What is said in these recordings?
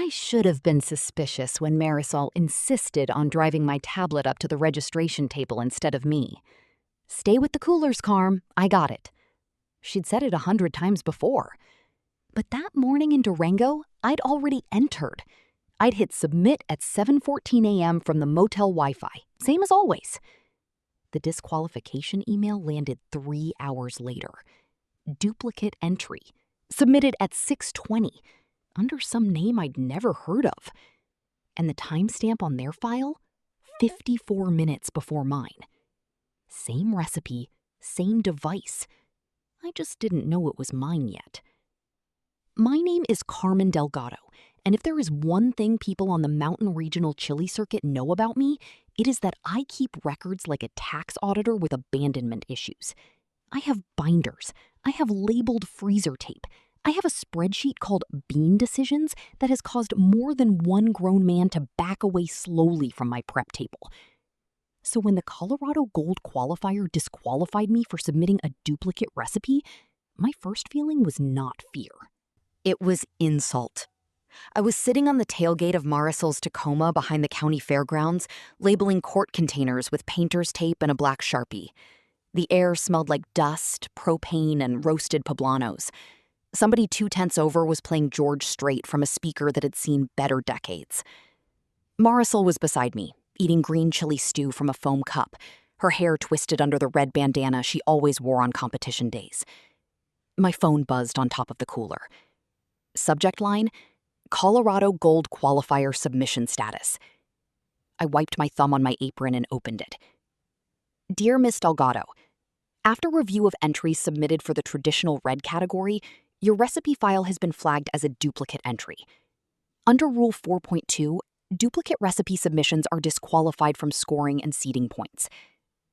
I should have been suspicious when Marisol insisted on driving my tablet up to the registration table instead of me. "Stay with the coolers, Carm. I got it." She'd said it 100 times before. But that morning in Durango, I'd already entered. I'd hit submit at 7:14 a.m. from the motel Wi-Fi, same as always. The disqualification email landed 3 hours later. Duplicate entry. Submitted at 6:20, under some name I'd never heard of. And the timestamp on their file? 54 minutes before mine. Same recipe, same device. I just didn't know it was mine yet. My name is Carmen Delgado, and if there is one thing people on the Mountain Regional Chili Circuit know about me, it is that I keep records like a tax auditor with abandonment issues. I have binders. I have labeled freezer tape. I have a spreadsheet called Bean Decisions that has caused more than one grown man to back away slowly from my prep table. So when the Colorado Gold qualifier disqualified me for submitting a duplicate recipe, my first feeling was not fear. It was insult. I was sitting on the tailgate of Marisol's Tacoma behind the county fairgrounds, labeling quart containers with painter's tape and a black Sharpie. The air smelled like dust, propane, and roasted poblanos. Somebody 2/10 over was playing George Strait from a speaker that had seen better decades. Marisol was beside me, eating green chili stew from a foam cup, her hair twisted under the red bandana she always wore on competition days. My phone buzzed on top of the cooler. Subject line, Colorado Gold qualifier submission status. I wiped my thumb on my apron and opened it. Dear Miss Delgado, after review of entries submitted for the traditional red category, your recipe file has been flagged as a duplicate entry. Under Rule 4.2, duplicate recipe submissions are disqualified from scoring and seeding points.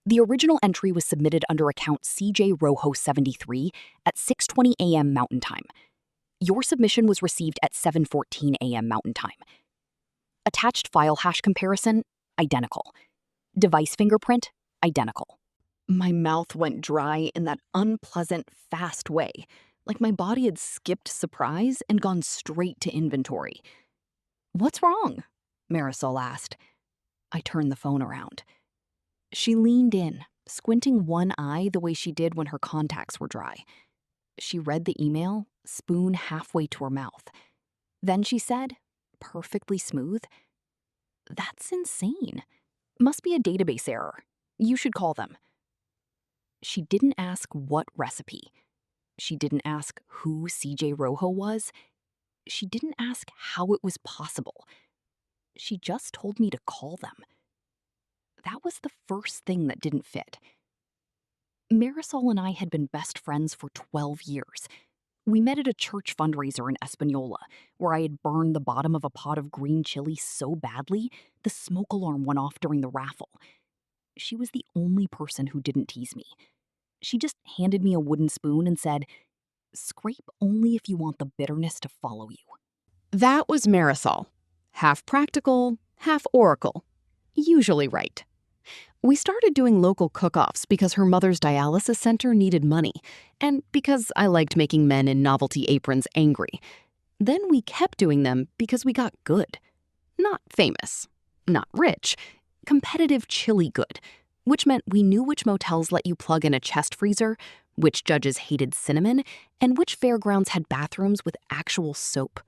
The original entry was submitted under account CJ Rojo 73 at 6:20 a.m. Mountain Time. Your submission was received at 7:14 a.m. Mountain Time. Attached file hash comparison, identical. Device fingerprint, identical. My mouth went dry in that unpleasant, fast way, like my body had skipped surprise and gone straight to inventory. "What's wrong?" Marisol asked. I turned the phone around. She leaned in, squinting one eye the way she did when her contacts were dry. She read the email, spoon halfway to her mouth. Then she said, perfectly smooth, "That's insane. Must be a database error. You should call them." She didn't ask what recipe. She didn't ask who CJ Rojo was. She didn't ask how it was possible. She just told me to call them. That was the first thing that didn't fit. Marisol and I had been best friends for 12 years. We met at a church fundraiser in Espanola, where I had burned the bottom of a pot of green chili so badly, the smoke alarm went off during the raffle. She was the only person who didn't tease me. She just handed me a wooden spoon and said, "Scrape only if you want the bitterness to follow you." That was Marisol. Half practical, half oracle. Usually right. We started doing local cook-offs because her mother's dialysis center needed money, and because I liked making men in novelty aprons angry. Then we kept doing them because we got good. Not famous, not rich, competitive chili good, which meant we knew which motels let you plug in a chest freezer, which judges hated cinnamon, and which fairgrounds had bathrooms with actual soap.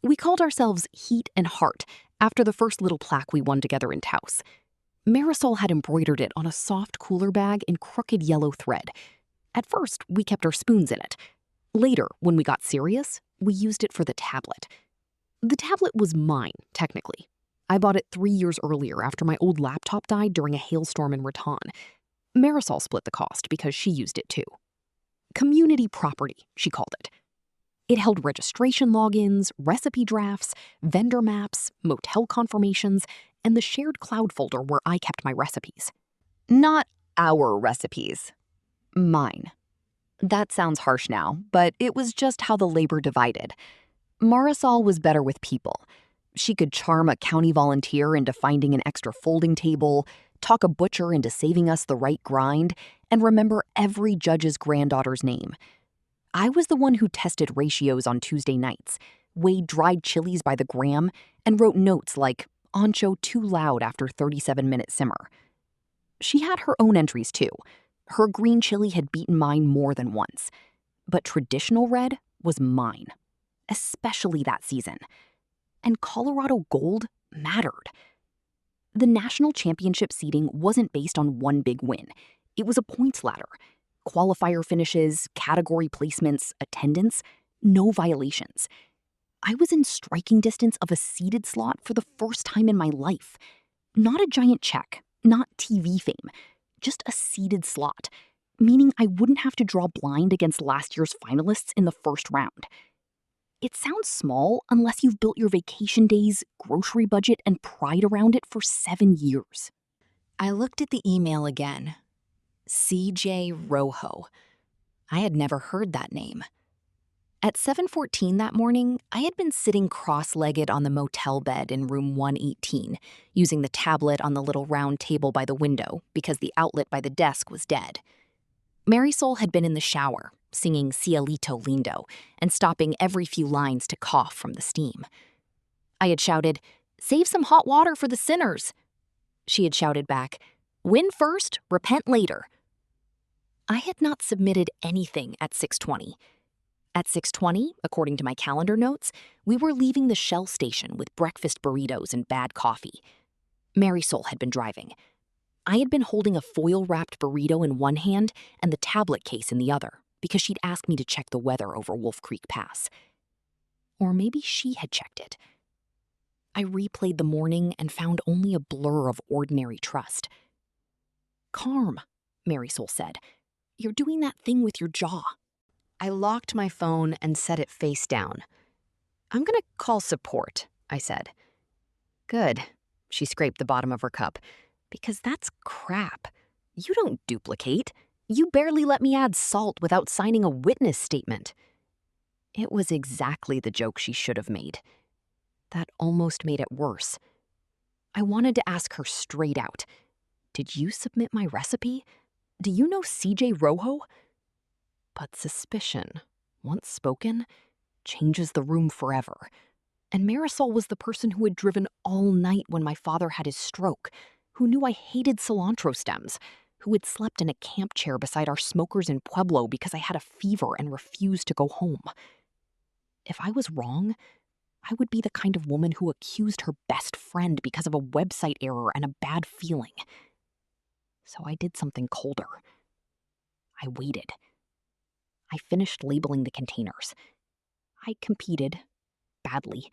We called ourselves Heat and Heart after the first little plaque we won together in Taos. Marisol had embroidered it on a soft cooler bag in crooked yellow thread. At first, we kept our spoons in it. Later, when we got serious, we used it for the tablet. The tablet was mine, technically. I bought it 3 years earlier after my old laptop died during a hailstorm in Raton. Marisol split the cost because she used it too. Community property, she called it. It held registration logins, recipe drafts, vendor maps, motel confirmations, and the shared cloud folder where I kept my recipes. Not our recipes. Mine. That sounds harsh now, but it was just how the labor divided. Marisol was better with people. She could charm a county volunteer into finding an extra folding table, talk a butcher into saving us the right grind, and remember every judge's granddaughter's name. I was the one who tested ratios on Tuesday nights, weighed dried chilies by the gram, and wrote notes like, "Ancho too loud after 37-minute simmer." She had her own entries too. Her green chili had beaten mine more than once. But traditional red was mine, especially that season. And Colorado Gold mattered. The national championship seeding wasn't based on one big win. It was a points ladder. Qualifier finishes, category placements, attendance, no violations. I was in striking distance of a seeded slot for the first time in my life. Not a giant check, not TV fame, just a seeded slot, meaning I wouldn't have to draw blind against last year's finalists in the first round. It sounds small unless you've built your vacation days, grocery budget, and pride around it for 7 years. I looked at the email again. CJ Rojo. I had never heard that name. At 7:14 that morning, I had been sitting cross-legged on the motel bed in room 118, using the tablet on the little round table by the window because the outlet by the desk was dead. Marisol had been in the shower, singing Cielito Lindo and stopping every few lines to cough from the steam. I had shouted, "Save some hot water for the sinners." She had shouted back, "Win first, repent later." I had not submitted anything at 6:20. At 6:20, according to my calendar notes, we were leaving the Shell station with breakfast burritos and bad coffee. Marisol had been driving. I had been holding a foil-wrapped burrito in one hand and the tablet case in the other because she'd asked me to check the weather over Wolf Creek Pass. Or maybe she had checked it. I replayed the morning and found only a blur of ordinary trust. "Carm," Marisol said, "you're doing that thing with your jaw." I locked my phone and set it face down. "I'm gonna call support," I said. "Good," she scraped the bottom of her cup, "because that's crap. You don't duplicate. You barely let me add salt without signing a witness statement." It was exactly the joke she should have made. That almost made it worse. I wanted to ask her straight out, "Did you submit my recipe? Do you know CJ Rojo?" But suspicion, once spoken, changes the room forever. And Marisol was the person who had driven all night when my father had his stroke, who knew I hated cilantro stems, who had slept in a camp chair beside our smokers in Pueblo because I had a fever and refused to go home. If I was wrong, I would be the kind of woman who accused her best friend because of a website error and a bad feeling. So I did something colder. I waited. I finished labeling the containers. I competed. Badly.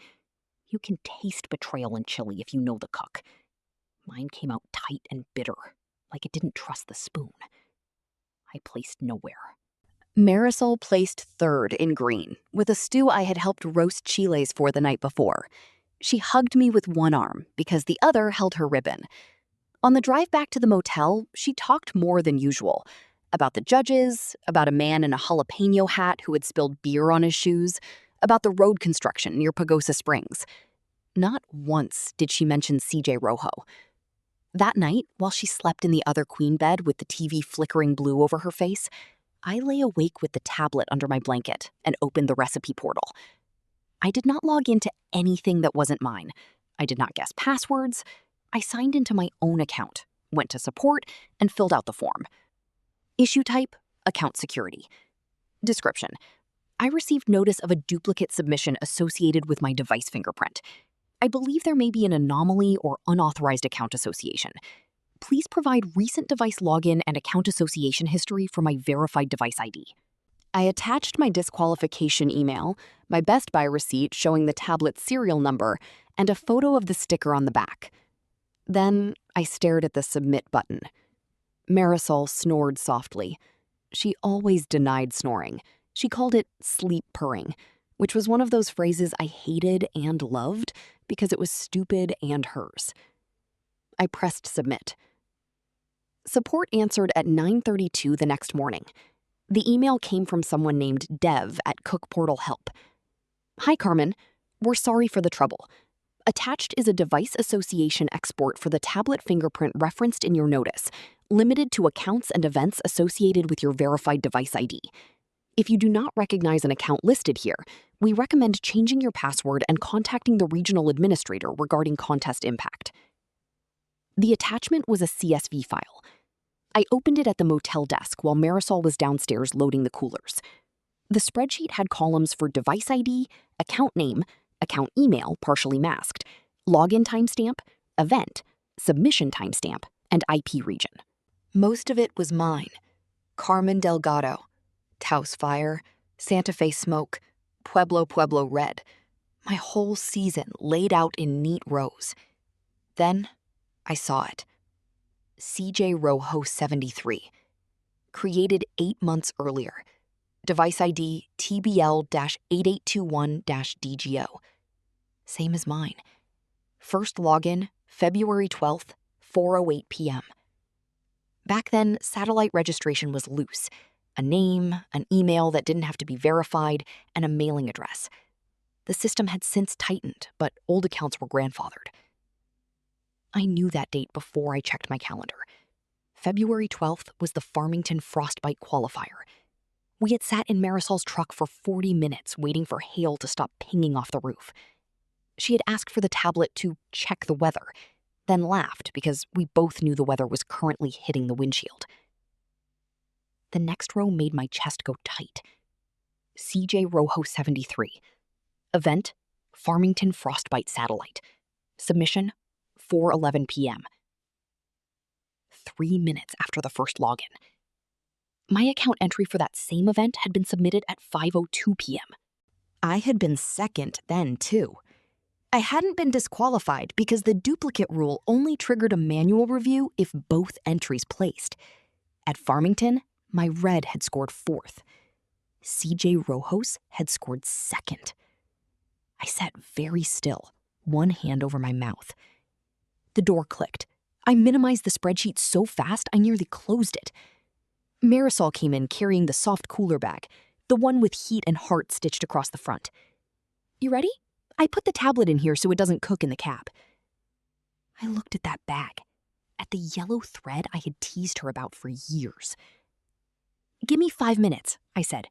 You can taste betrayal in chili if you know the cook. Mine came out tight and bitter, like it didn't trust the spoon. I placed nowhere. Marisol placed third in green, with a stew I had helped roast chiles for the night before. She hugged me with one arm because the other held her ribbon. On the drive back to the motel, she talked more than usual. About the judges, about a man in a jalapeno hat who had spilled beer on his shoes, about the road construction near Pagosa Springs. Not once did she mention CJ Rojo. That night, while she slept in the other queen bed with the TV flickering blue over her face, I lay awake with the tablet under my blanket and opened the recipe portal. I did not log into anything that wasn't mine. I did not guess passwords. I signed into my own account, went to support, and filled out the form. Issue type, account security. Description: I received notice of a duplicate submission associated with my device fingerprint. I believe there may be an anomaly or unauthorized account association. Please provide recent device login and account association history for my verified device ID. I attached my disqualification email, my Best Buy receipt showing the tablet's serial number, and a photo of the sticker on the back. Then I stared at the submit button. Marisol snored softly. She always denied snoring. She called it sleep purring, which was one of those phrases I hated and loved because it was stupid and hers. I pressed submit. Support answered at 9:32 the next morning. The email came from someone named Dev at Cook Portal Help. "Hi, Carmen. We're sorry for the trouble. Attached is a device association export for the tablet fingerprint referenced in your notice, limited to accounts and events associated with your verified device ID. If you do not recognize an account listed here, we recommend changing your password and contacting the regional administrator regarding contest impact. The attachment was a CSV file. I opened it at the motel desk while Marisol was downstairs loading the coolers. The spreadsheet had columns for device ID, account name, account email partially masked, login timestamp, event, submission timestamp, and IP region. Most of it was mine. Carmen Delgado, Taos Fire, Santa Fe Smoke, Pueblo Red. My whole season laid out in neat rows. Then I saw it. CJ Rojo 73. Created 8 months earlier. Device ID TBL-8821-DGO. Same as mine. First login, February 12th, 4:08 p.m. Back then, satellite registration was loose. A name, an email that didn't have to be verified, and a mailing address. The system had since tightened, but old accounts were grandfathered. I knew that date before I checked my calendar. February 12th was the Farmington Frostbite qualifier. We had sat in Marisol's truck for 40 minutes waiting for hail to stop pinging off the roof. She had asked for the tablet to check the weather, then laughed because we both knew the weather was currently hitting the windshield. The next row made my chest go tight. CJ Rojo 73. Event, Farmington Frostbite Satellite. Submission, 4:11 p.m. 3 minutes after the first login. My account entry for that same event had been submitted at 5:02 p.m. I had been second then, too. I hadn't been disqualified because the duplicate rule only triggered a manual review if both entries placed. At Farmington, my red had scored 4th. CJ Rojo's had scored 2nd. I sat very still, one hand over my mouth. The door clicked. I minimized the spreadsheet so fast I nearly closed it. Marisol came in carrying the soft cooler bag, the one with heat and heart stitched across the front. You ready? I put the tablet in here so it doesn't cook in the cab. I looked at that bag, at the yellow thread I had teased her about for years. Give me 5 minutes, I said.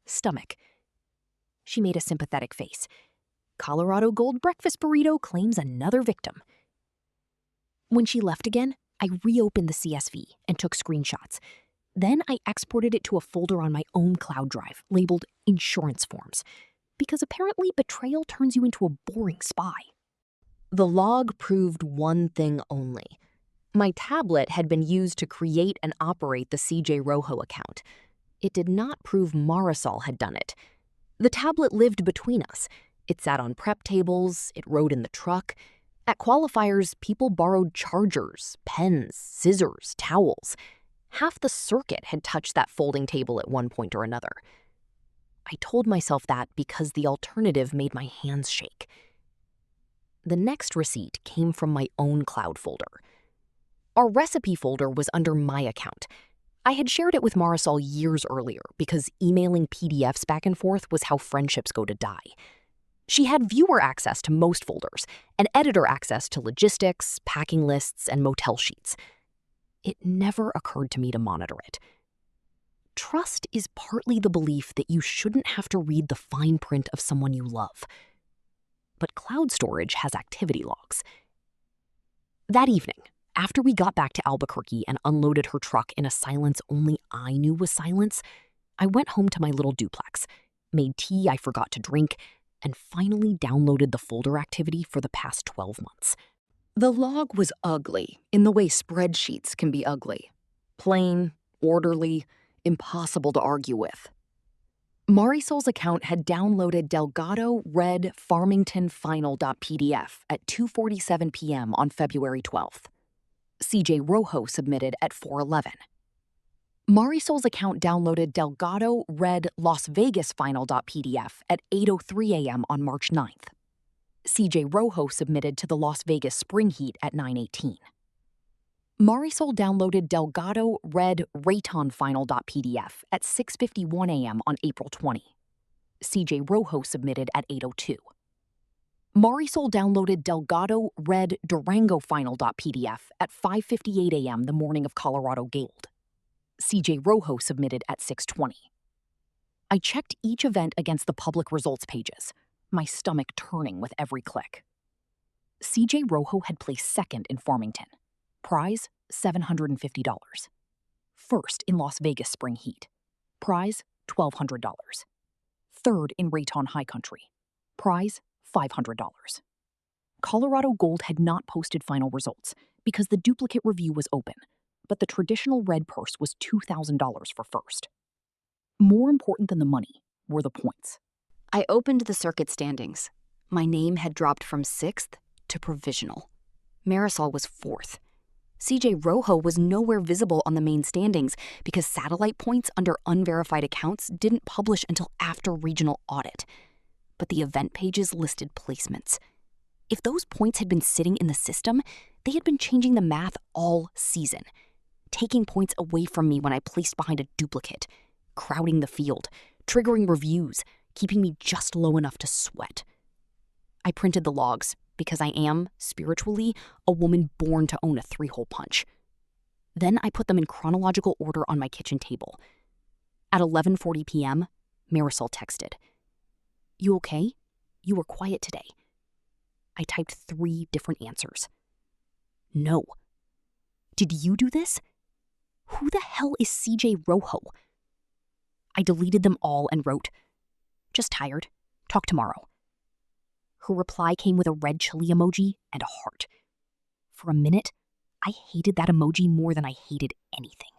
Stomach. She made a sympathetic face. Colorado Gold breakfast burrito claims another victim. When she left again, I reopened the CSV and took screenshots. Then I exported it to a folder on my own cloud drive labeled insurance forms, because apparently betrayal turns you into a boring spy. The log proved one thing only. My tablet had been used to create and operate the CJ Rojo account. It did not prove Marisol had done it. The tablet lived between us. It sat on prep tables, it rode in the truck. At qualifiers, people borrowed chargers, pens, scissors, towels. Half the circuit had touched that folding table at one point or another. I told myself that because the alternative made my hands shake. The next receipt came from my own cloud folder. Our recipe folder was under my account. I had shared it with Marisol years earlier because emailing PDFs back and forth was how friendships go to die. She had viewer access to most folders and editor access to logistics, packing lists, and motel sheets. It never occurred to me to monitor it. Trust is partly the belief that you shouldn't have to read the fine print of someone you love. But cloud storage has activity logs. That evening, after we got back to Albuquerque and unloaded her truck in a silence only I knew was silence, I went home to my little duplex, made tea I forgot to drink, and finally downloaded the folder activity for the past 12 months. The log was ugly in the way spreadsheets can be ugly. Plain, orderly, impossible to argue with. Marisol's account had downloaded Delgado Red Farmington Final.pdf at 2:47 p.m. on February 12th. CJ Rojo submitted at 4:11. Marisol's account downloaded Delgado Red Las Vegas Final.pdf at 8:03 a.m. on March 9th. CJ Rojo submitted to the Las Vegas Spring Heat at 9:18. Marisol downloaded Delgado Red Rayton Final.pdf at 6:51 a.m. on April 20. CJ Rojo submitted at 8:02. Marisol downloaded Delgado Red Durango Final.pdf at 5:58 a.m. the morning of Colorado Gold. CJ Rojo submitted at 6:20. I checked each event against the public results pages, my stomach turning with every click. CJ Rojo had placed second in Farmington. Prize, $750. First in Las Vegas Spring Heat. Prize, $1,200. Third in Raton High Country. Prize, $500. Colorado Gold had not posted final results because the duplicate review was open, but the traditional red purse was $2,000 for first. More important than the money were the points. I opened the circuit standings. My name had dropped from 6th to provisional. Marisol was 4th. CJ Rojo was nowhere visible on the main standings because satellite points under unverified accounts didn't publish until after regional audit. But the event pages listed placements. If those points had been sitting in the system, they had been changing the math all season, taking points away from me when I placed behind a duplicate, crowding the field, triggering reviews, keeping me just low enough to sweat. I printed the logs because I am, spiritually, a woman born to own a 3-hole punch. Then I put them in chronological order on my kitchen table. At 11:40 p.m., Marisol texted, "You okay? You were quiet today." I typed 3 different answers. No. Did you do this? Who the hell is CJ Rojo? I deleted them all and wrote, "Just tired. Talk tomorrow." Her reply came with a red chili emoji and a heart. For a minute, I hated that emoji more than I hated anything.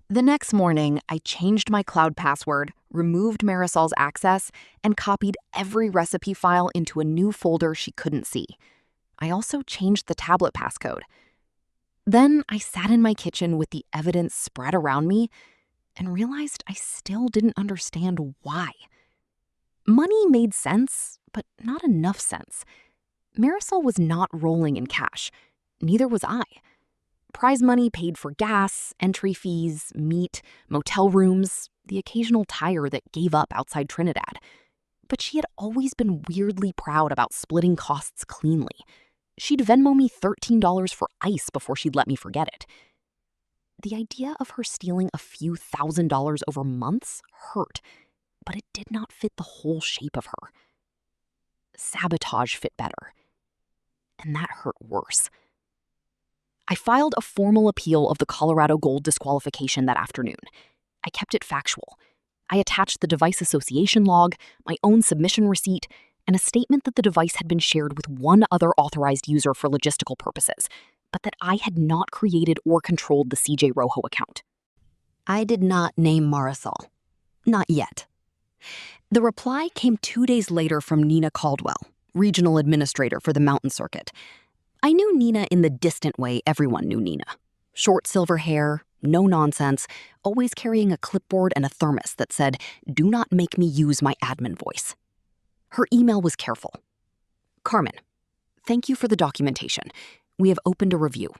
The next morning, I changed my cloud password, removed Marisol's access, and copied every recipe file into a new folder she couldn't see. I also changed the tablet passcode. Then I sat in my kitchen with the evidence spread around me and realized I still didn't understand why. Money made sense, but not enough sense. Marisol was not rolling in cash. Neither was I. Prize money paid for gas, entry fees, meat, motel rooms, the occasional tire that gave up outside Trinidad. But she had always been weirdly proud about splitting costs cleanly. She'd Venmo me $13 for ice before she'd let me forget it. The idea of her stealing a few $1,000s over months hurt, but it did not fit the whole shape of her. Sabotage fit better, and that hurt worse. I filed a formal appeal of the Colorado Gold disqualification that afternoon. I kept it factual. I attached the device association log, my own submission receipt, and a statement that the device had been shared with one other authorized user for logistical purposes, but that I had not created or controlled the CJ Rojo account. I did not name Marisol. Not yet. The reply came 2 days later from Nina Caldwell, regional administrator for the Mountain Circuit. I knew Nina in the distant way everyone knew Nina. Short silver hair, no nonsense, always carrying a clipboard and a thermos that said, "Do not make me use my admin voice." Her email was careful. "Carmen, thank you for the documentation. We have opened a review.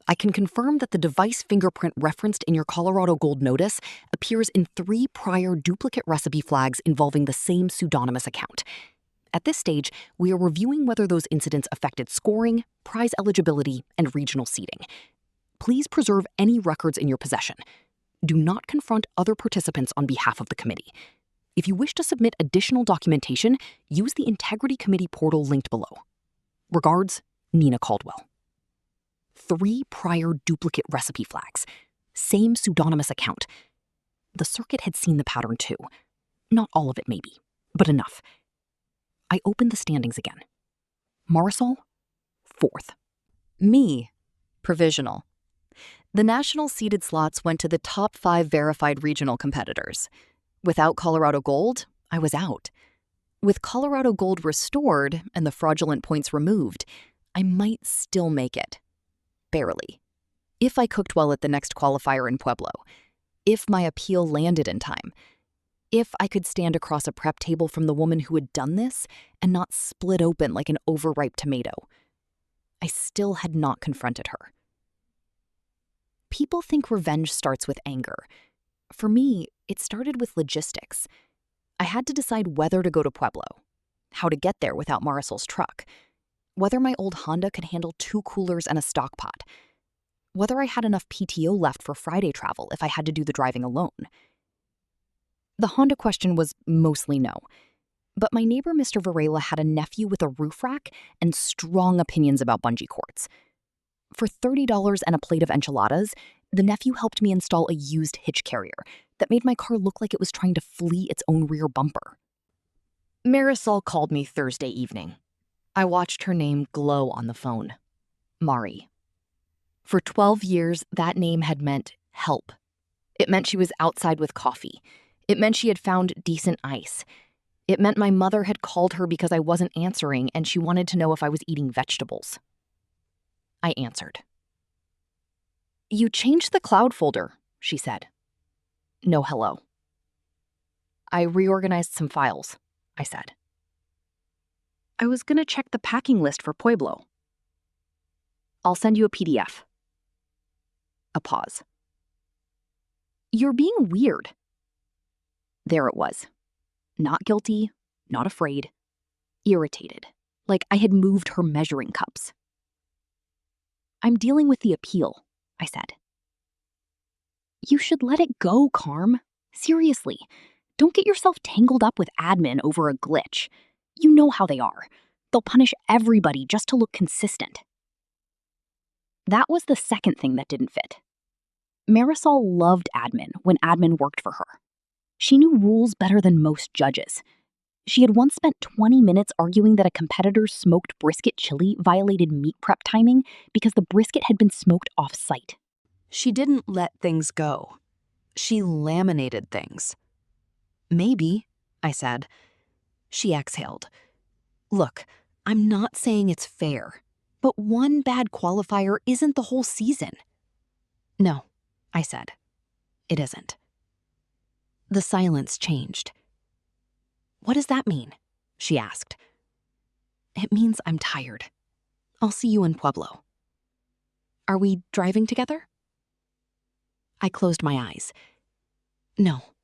I can confirm that the device fingerprint referenced in your Colorado Gold notice appears in 3 prior duplicate recipe flags involving the same pseudonymous account. At this stage, we are reviewing whether those incidents affected scoring, prize eligibility, and regional seating. Please preserve any records in your possession. Do not confront other participants on behalf of the committee. If you wish to submit additional documentation, use the Integrity Committee portal linked below. Regards, Nina Caldwell." 3 prior duplicate recipe flags. Same pseudonymous account. The circuit had seen the pattern too. Not all of it, maybe, but enough. I opened the standings again. Marisol, 4th. Me, provisional. The national seeded slots went to the top 5 verified regional competitors. Without Colorado Gold, I was out. With Colorado Gold restored and the fraudulent points removed, I might still make it. Barely. If I cooked well at the next qualifier in Pueblo. If my appeal landed in time. If I could stand across a prep table from the woman who had done this and not split open like an overripe tomato. I still had not confronted her. People think revenge starts with anger. For me, it started with logistics. I had to decide whether to go to Pueblo, how to get there without Marisol's truck, whether my old Honda could handle 2 coolers and a stock pot, whether I had enough PTO left for Friday travel if I had to do the driving alone. The Honda question was mostly no. But my neighbor, Mr. Varela, had a nephew with a roof rack and strong opinions about bungee cords. For $30 and a plate of enchiladas, the nephew helped me install a used hitch carrier that made my car look like it was trying to flee its own rear bumper. Marisol called me Thursday evening. I watched her name glow on the phone. Mari. For 12 years, that name had meant help. It meant she was outside with coffee. It meant she had found decent ice. It meant my mother had called her because I wasn't answering and she wanted to know if I was eating vegetables. I answered. "You changed the cloud folder," she said. No hello. "I reorganized some files," I said. "I was gonna check the packing list for Pueblo." "I'll send you a PDF." A pause. "You're being weird." There it was. Not guilty, not afraid, irritated, like I had moved her measuring cups. "I'm dealing with the appeal," I said. "You should let it go, Carm. Seriously, don't get yourself tangled up with admin over a glitch. You know how they are. They'll punish everybody just to look consistent." That was the second thing that didn't fit. Marisol loved admin when admin worked for her. She knew rules better than most judges. She had once spent 20 minutes arguing that a competitor's smoked brisket chili violated meat prep timing because the brisket had been smoked off-site. She didn't let things go. She laminated things. "Maybe," I said. She exhaled. "Look, I'm not saying it's fair, but one bad qualifier isn't the whole season." "No," I said. "It isn't." The silence changed. "What does that mean?" she asked. "It means I'm tired. I'll see you in Pueblo." "Are we driving together?" I closed my eyes. "No,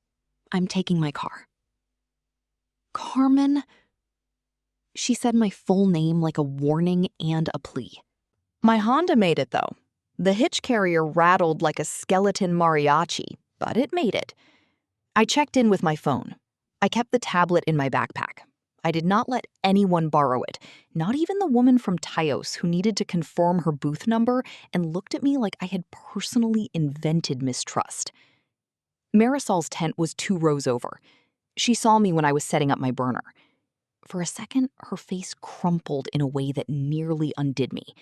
I'm taking my car." "Carmen?" She said my full name like a warning and a plea. My Honda made it, though. The hitch carrier rattled like a skeleton mariachi, but it made it. I checked in with my phone. I kept the tablet in my backpack. I did not let anyone borrow it, not even the woman from Taos who needed to confirm her booth number and looked at me like I had personally invented mistrust. Marisol's tent was 2 rows over. She saw me when I was setting up my burner. For a second, her face crumpled in a way that nearly undid me.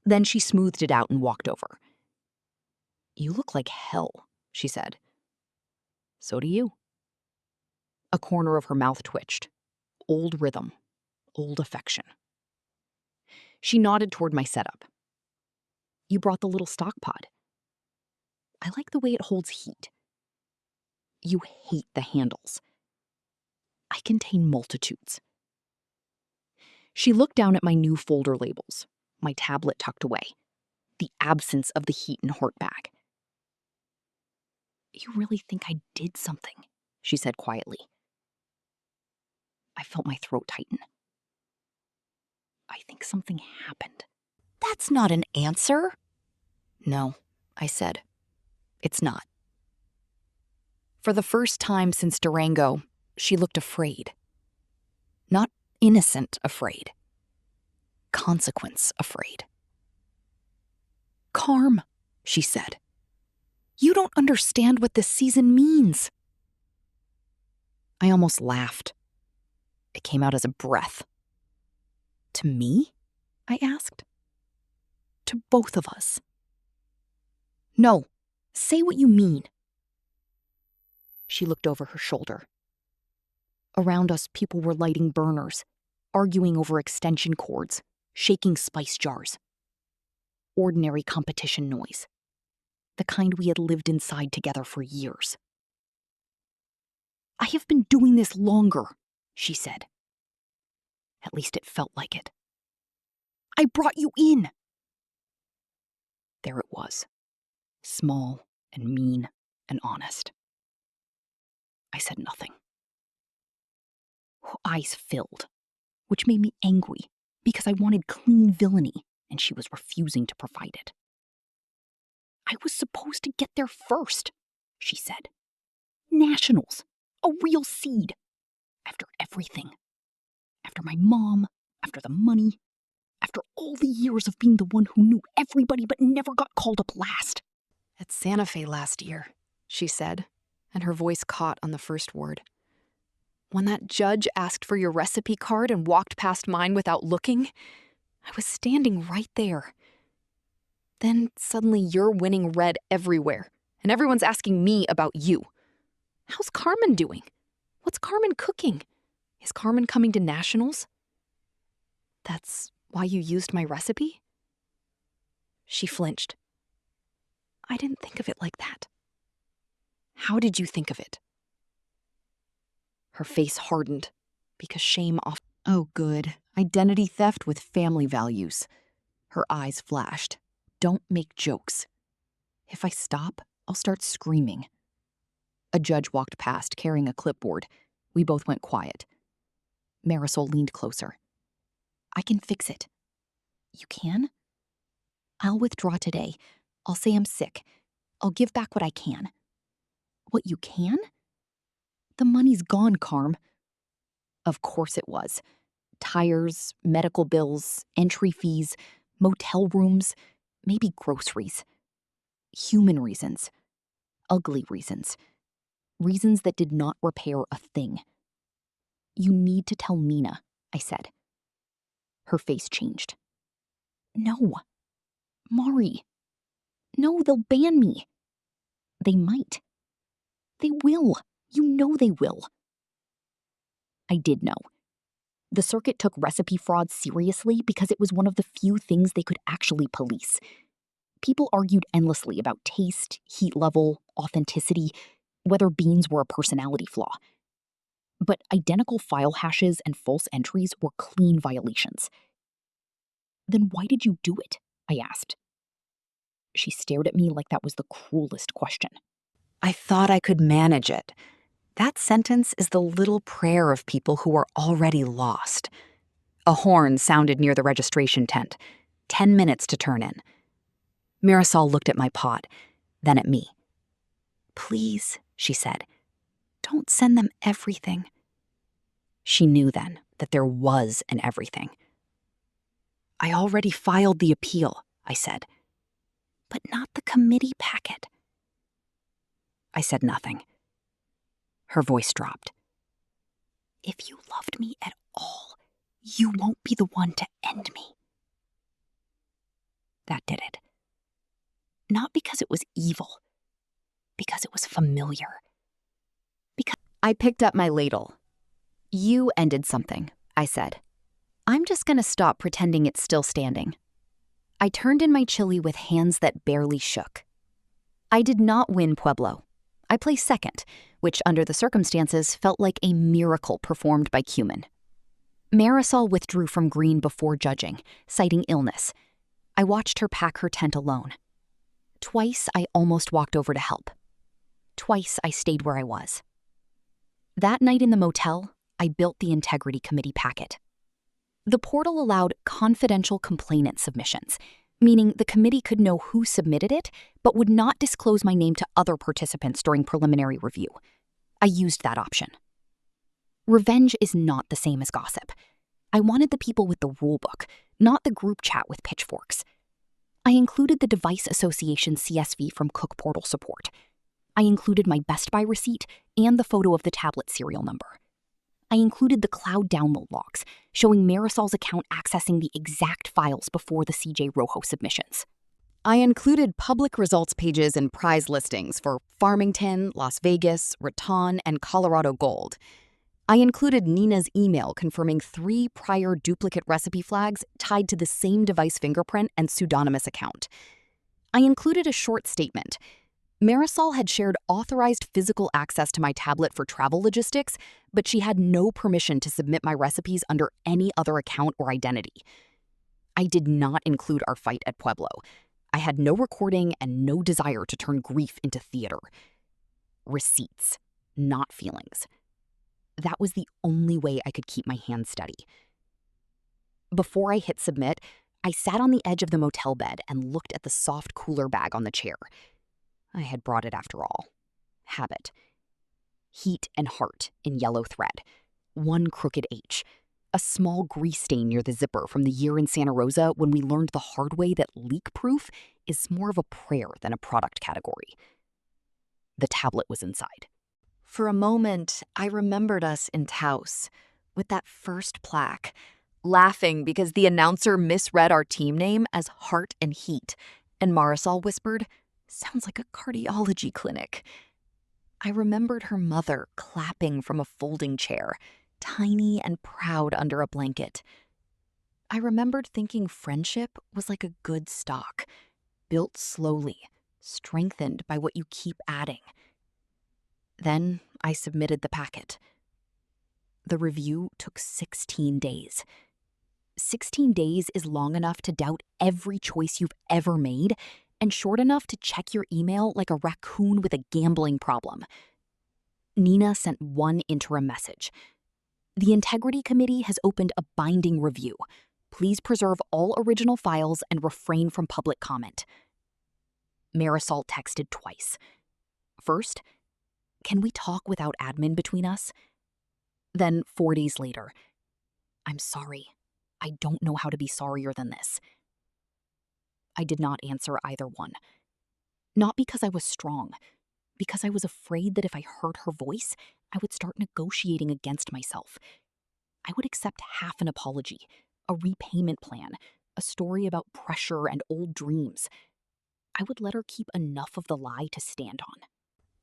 Then she smoothed it out and walked over. "You look like hell," she said. "So do you." A corner of her mouth twitched. Old rhythm, old affection. She nodded toward my setup. "You brought the little stock pod. I like the way it holds heat." "You hate the handles." "I contain multitudes." She looked down at my new folder labels, my tablet tucked away, the absence of the heat and hort bag. "You really think I did something?" she said quietly. I felt my throat tighten. "I think something happened." "That's not an answer." "No," I said. "It's not." For the first time since Durango, she looked afraid. Not innocent afraid. Consequence afraid. "Carm," she said. "You don't understand what this season means." I almost laughed. It came out as a breath. "To me?" I asked. "To both of us." "No, say what you mean." She looked over her shoulder. Around us, people were lighting burners, arguing over extension cords, shaking spice jars. Ordinary competition noise. The kind we had lived inside together for years. "I have been doing this longer," she said. At least it felt like it. "I brought you in." There it was, small and mean and honest. I said nothing. Her eyes filled, which made me angry because I wanted clean villainy and she was refusing to provide it. "I was supposed to get there first," she said. "Nationals, A real seed. After everything. After my mom, after the money, after all the years of being the one who knew everybody but never got called up last. At Santa Fe last year, she said, and her voice caught on the first word. When that judge asked for your recipe card and walked past mine without looking, I was standing right there. Then suddenly you're winning red everywhere, and everyone's asking me about you. How's Carmen doing? What's Carmen cooking? Is Carmen coming to nationals? That's why you used my recipe? She flinched. I didn't think of it like that. How did you think of it? Her face hardened because shame off. Oh, good. Identity theft with family values. Her eyes flashed. Don't make jokes. If I stop, I'll start screaming. A judge walked past carrying a clipboard. We both went quiet. Marisol leaned closer. I can fix it. You can? I'll withdraw today. I'll say I'm sick. I'll give back what I can. What you can? The money's gone, Carm. Of course it was. Tires, medical bills, entry fees, motel rooms, maybe groceries. Human reasons. Ugly reasons. Reasons that did not repair a thing. You need to tell Nina, I said. Her face changed. No. Mari. No, they'll ban me. They might. They will. You know they will. I did know. The circuit took recipe fraud seriously because it was one of the few things they could actually police. People argued endlessly about taste, heat level, authenticity, whether beans were a personality flaw. But identical file hashes and false entries were clean violations. Then why did you do it? I asked. She stared at me like that was the cruelest question. I thought I could manage it. That sentence is the little prayer of people who are already lost. A horn sounded near the registration tent. 10 minutes to turn in. Marisol looked at my pot, then at me. Please, she said, don't send them everything. She knew then that there was an everything. I already filed the appeal, I said. But not the committee packet. I said nothing. Her voice dropped. If you loved me at all, you won't be the one to end me. That did it. Not because it was evil, because it was familiar. Because I picked up my ladle. You ended something, I said. I'm just gonna stop pretending it's still standing. I turned in my chili with hands that barely shook. I did not win Pueblo. I placed second, which under the circumstances felt like a miracle performed by Cumin. Marisol withdrew from green before judging, citing illness. I watched her pack her tent alone. Twice I almost walked over to help. Twice I stayed where I was. That night in the motel, I built the Integrity Committee packet. The portal allowed confidential complainant submissions, meaning the committee could know who submitted it, but would not disclose my name to other participants during preliminary review. I used that option. Revenge is not the same as gossip. I wanted the people with the rulebook, not the group chat with pitchforks. I included the Device Association CSV from Cook Portal support. I included my Best Buy receipt and the photo of the tablet serial number. I included the cloud download logs, showing Marisol's account accessing the exact files before the CJ Rojo submissions. I included public results pages and prize listings for Farmington, Las Vegas, Raton, and Colorado Gold. I included Nina's email confirming 3 prior duplicate recipe flags tied to the same device fingerprint and pseudonymous account. I included a short statement. Marisol had shared authorized physical access to my tablet for travel logistics, but she had no permission to submit my recipes under any other account or identity. I did not include our fight at Pueblo. I had no recording and no desire to turn grief into theater. Receipts, not feelings. That was the only way I could keep my hands steady. Before I hit submit, I sat on the edge of the motel bed and looked at the soft cooler bag on the chair. I had brought it after all. Habit. heat and heart in yellow thread, one crooked H, a small grease stain near the zipper from the year in Santa Rosa when we learned the hard way that leak-proof is more of a prayer than a product category. The tablet was inside. For a moment, I remembered us in Taos with that first plaque, laughing because the announcer misread our team name as Heart and Heat, and Marisol whispered, "Sounds like a cardiology clinic." I remembered her mother clapping from a folding chair, tiny and proud under a blanket. I remembered thinking friendship was like a good stock, built slowly, strengthened by what you keep adding. Then I submitted the packet. The review took 16 days. 16 days is long enough to doubt every choice you've ever made and short enough to check your email like a raccoon with a gambling problem. Nina sent one interim message. The Integrity Committee has opened a binding review. Please preserve all original files and refrain from public comment. Marisol texted twice. First, can we talk without admin between us? Then 4 days later, I'm sorry. I don't know how to be sorrier than this. I did not answer either one. Not because I was strong, because I was afraid that if I heard her voice, I would start negotiating against myself. I would accept half an apology, a repayment plan, a story about pressure and old dreams. I would let her keep enough of the lie to stand on.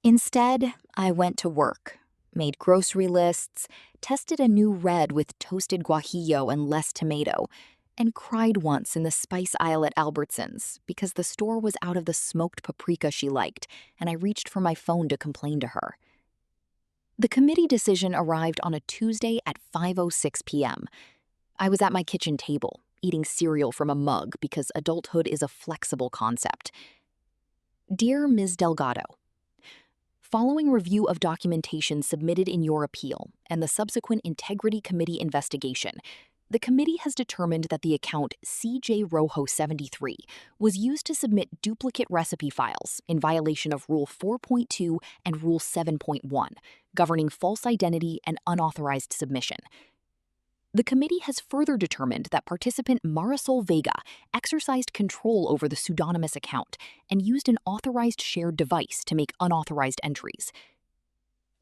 Instead, I went to work, made grocery lists, tested a new red with toasted guajillo and less tomato, and cried once in the spice aisle at Albertsons because the store was out of the smoked paprika she liked, and I reached for my phone to complain to her. The committee decision arrived on a Tuesday at 5:06 p.m. I was at my kitchen table, eating cereal from a mug because adulthood is a flexible concept. Dear Ms. Delgado, following review of documentation submitted in your appeal and the subsequent Integrity Committee investigation, the committee has determined that the account CJ Rojo 73 was used to submit duplicate recipe files in violation of Rule 4.2 and Rule 7.1, governing false identity and unauthorized submission. The committee has further determined that participant Marisol Vega exercised control over the pseudonymous account and used an authorized shared device to make unauthorized entries.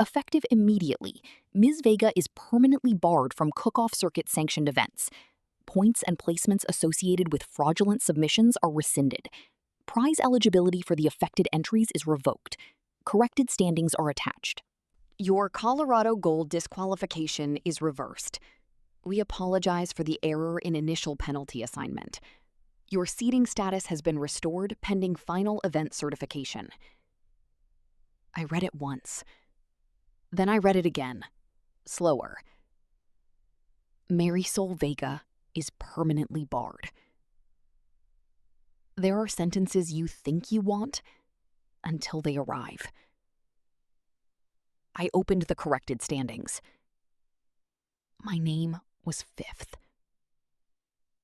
Effective immediately, Ms. Vega is permanently barred from cook-off circuit sanctioned events. Points and placements associated with fraudulent submissions are rescinded. Prize eligibility for the affected entries is revoked. Corrected standings are attached. Your Colorado Gold disqualification is reversed. We apologize for the error in initial penalty assignment. Your seating status has been restored pending final event certification. I read it once. Then I read it again, slower. Marisol Vega is permanently barred. There are sentences you think you want until they arrive. I opened the corrected standings. My name was 5th.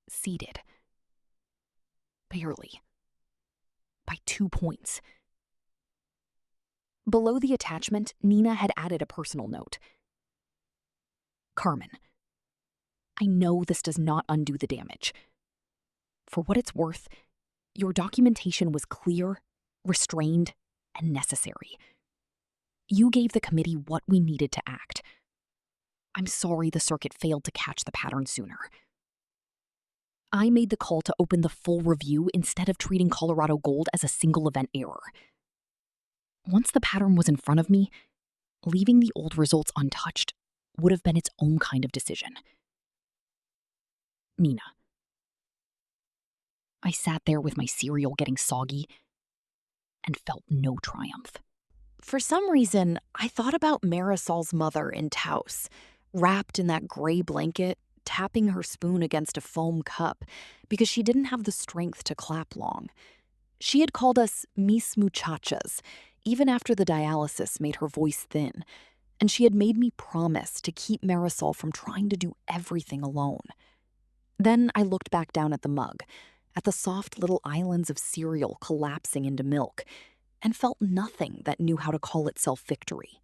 Seated. Barely. By 2 points. Below the attachment, Nina had added a personal note. Carmen, I know this does not undo the damage. For what it's worth, your documentation was clear, restrained, and necessary. You gave the committee what we needed to act. I'm sorry the circuit failed to catch the pattern sooner. I made the call to open the full review instead of treating Colorado Gold as a single event error. Once the pattern was in front of me, leaving the old results untouched would have been its own kind of decision. Nina. I sat there with my cereal getting soggy and felt no triumph. For some reason, I thought about Marisol's mother in Taos, wrapped in that gray blanket, tapping her spoon against a foam cup because she didn't have the strength to clap long. She had called us mis muchachas, even after the dialysis made her voice thin, and she had made me promise to keep Marisol from trying to do everything alone. Then I looked back down at the mug, at the soft little islands of cereal collapsing into milk, and felt nothing that knew how to call itself victory.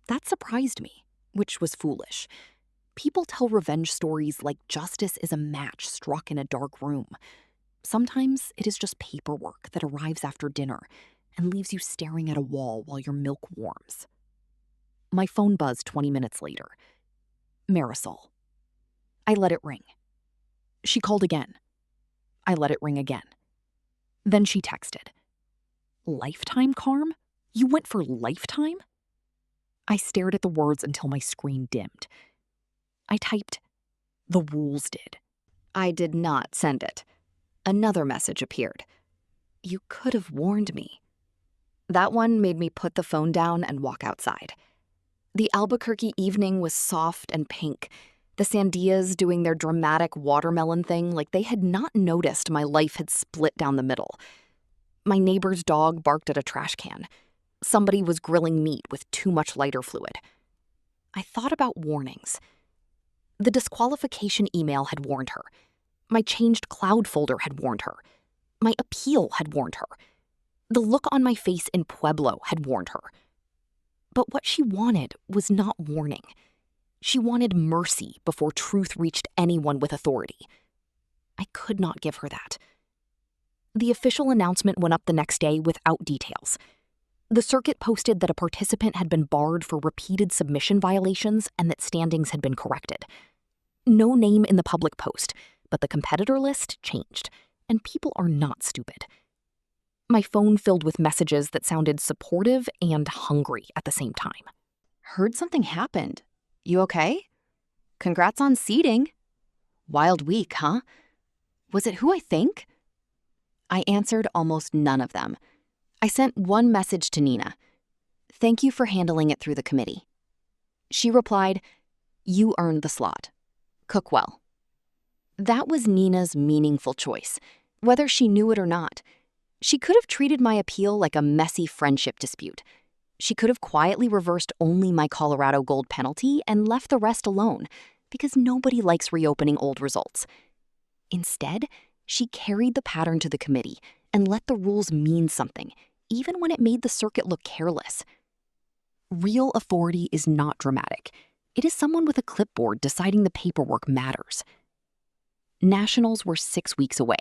That surprised me, which was foolish. People tell revenge stories like justice is a match struck in a dark room. Sometimes it is just paperwork that arrives after dinner and leaves you staring at a wall while your milk warms. My phone buzzed 20 minutes later. Marisol. I let it ring. She called again. I let it ring again. Then she texted. Lifetime, Carm? You went for lifetime? I stared at the words until my screen dimmed. I typed, "The rules did." I did not send it. Another message appeared. You could have warned me. That one made me put the phone down and walk outside. The Albuquerque evening was soft and pink, the sandias doing their dramatic watermelon thing like they had not noticed my life had split down the middle. My neighbor's dog barked at a trash can. Somebody was grilling meat with too much lighter fluid. I thought about warnings. The disqualification email had warned her. My changed cloud folder had warned her. My appeal had warned her. The look on my face in Pueblo had warned her. But what she wanted was not warning. She wanted mercy before truth reached anyone with authority. I could not give her that. The official announcement went up the next day without details. The circuit posted that a participant had been barred for repeated submission violations and that standings had been corrected. No name in the public post, but the competitor list changed, and people are not stupid. My phone filled with messages that sounded supportive and hungry at the same time. Heard something happened. You okay? Congrats on seeding. Wild week, huh? Was it who I think? I answered almost none of them. I sent one message to Nina. Thank you for handling it through the committee. She replied, you earned the slot. Cook well. That was Nina's meaningful choice, whether she knew it or not. She could have treated my appeal like a messy friendship dispute. She could have quietly reversed only my Colorado Gold penalty and left the rest alone, because nobody likes reopening old results. Instead, she carried the pattern to the committee and let the rules mean something, even when it made the circuit look careless. Real authority is not dramatic. It is someone with a clipboard deciding the paperwork matters. Nationals were 6 weeks away.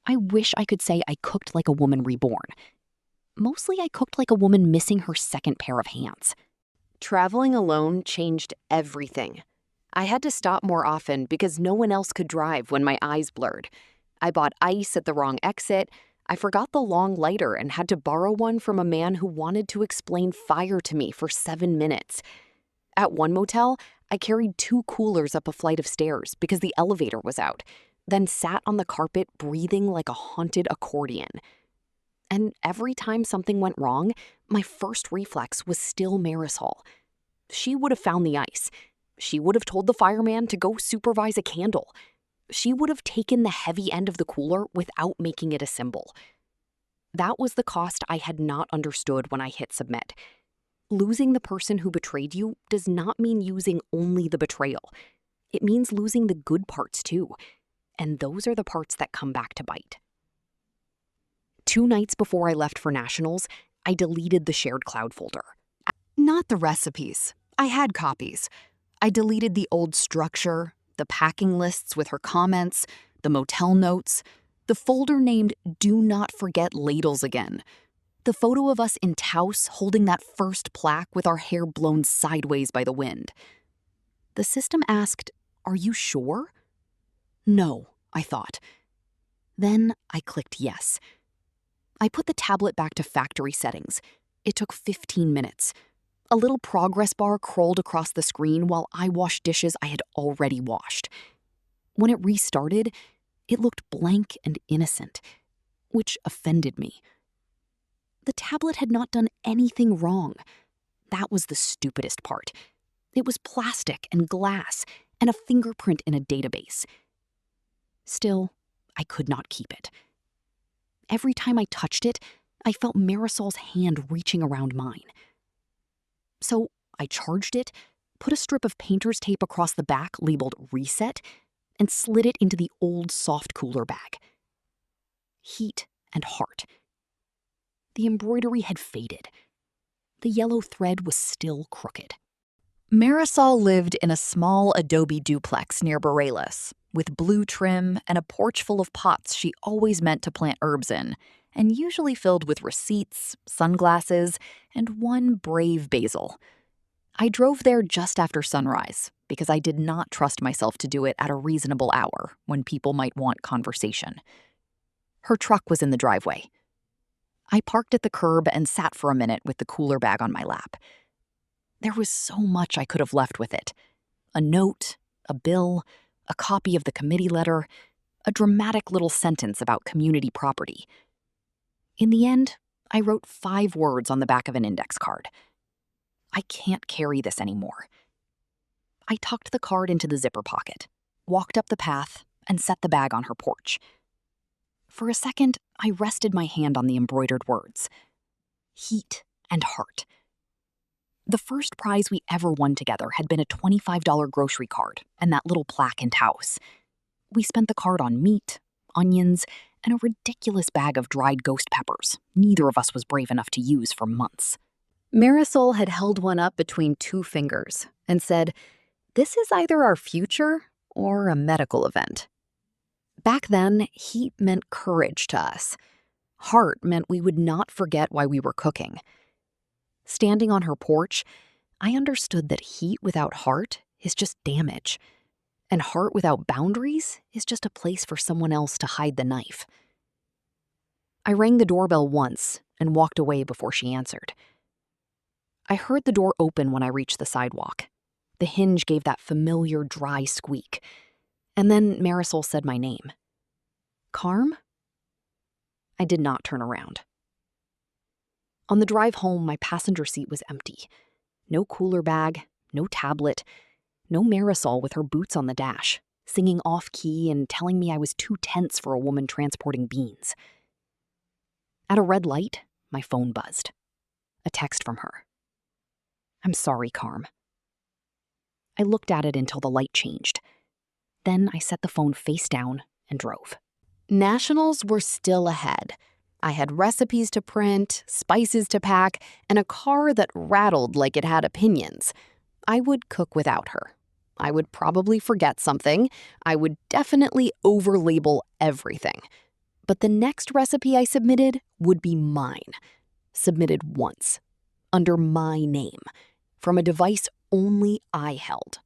I wish I could say I cooked like a woman reborn. Mostly I cooked like a woman missing her second pair of hands. Traveling alone changed everything. I had to stop more often because no one else could drive when my eyes blurred. I bought ice at the wrong exit. I forgot the long lighter and had to borrow one from a man who wanted to explain fire to me for 7 minutes. At one motel, I carried 2 coolers up a flight of stairs because the elevator was out, then sat on the carpet breathing like a haunted accordion. And every time something went wrong, my first reflex was still Marisol. She would have found the ice. She would have told the fireman to go supervise a candle. She would have taken the heavy end of the cooler without making it a symbol. That was the cost I had not understood when I hit submit. Losing the person who betrayed you does not mean using only the betrayal. It means losing the good parts too. And those are the parts that come back to bite. 2 nights before I left for nationals, I deleted the shared cloud folder. Not the recipes. I had copies. I deleted the old structure, the packing lists with her comments, the motel notes, the folder named Do Not Forget Ladles Again, the photo of us in Taos holding that first plaque with our hair blown sideways by the wind. The system asked, "Are you sure?" No, I thought. Then I clicked yes. I put the tablet back to factory settings. It took 15 minutes. A little progress bar crawled across the screen while I washed dishes I had already washed. When it restarted, it looked blank and innocent, which offended me. The tablet had not done anything wrong. That was the stupidest part. It was plastic and glass and a fingerprint in a database. Still, I could not keep it. Every time I touched it, I felt Marisol's hand reaching around mine. So I charged it, put a strip of painter's tape across the back labeled Reset, and slid it into the old soft cooler bag. Heat and heart. The embroidery had faded. The yellow thread was still crooked. Marisol lived in a small adobe duplex near Bareilles, with blue trim and a porch full of pots she always meant to plant herbs in, and usually filled with receipts, sunglasses, and one brave basil. I drove there just after sunrise because I did not trust myself to do it at a reasonable hour when people might want conversation. Her truck was in the driveway. I parked at the curb and sat for a minute with the cooler bag on my lap. There was so much I could have left with it. A note, a bill, a copy of the committee letter, a dramatic little sentence about community property. In the end, I wrote 5 words on the back of an index card. I can't carry this anymore. I tucked the card into the zipper pocket, walked up the path, and set the bag on her porch. For a second, I rested my hand on the embroidered words. Heat and heart. The first prize we ever won together had been a $25 grocery card and that little plaque in Taos. We spent the card on meat, onions, and a ridiculous bag of dried ghost peppers neither of us was brave enough to use for months. Marisol had held one up between 2 fingers and said, "This is either our future or a medical event." Back then, heat meant courage to us. Heart meant we would not forget why we were cooking. Standing on her porch, I understood that heat without heart is just damage, and heart without boundaries is just a place for someone else to hide the knife. I rang the doorbell once and walked away before she answered. I heard the door open when I reached the sidewalk. The hinge gave that familiar dry squeak, and then Marisol said my name. Carm? I did not turn around. On the drive home, my passenger seat was empty. No cooler bag, no tablet, no Marisol with her boots on the dash, singing off-key and telling me I was too tense for a woman transporting beans. At a red light, my phone buzzed. A text from her. "I'm sorry, Carm." I looked at it until the light changed. Then I set the phone face down and drove. Nationals were still ahead. I had recipes to print, spices to pack, and a car that rattled like it had opinions. I would cook without her. I would probably forget something. I would definitely overlabel everything. But the next recipe I submitted would be mine. Submitted once. Under my name. From a device only I held.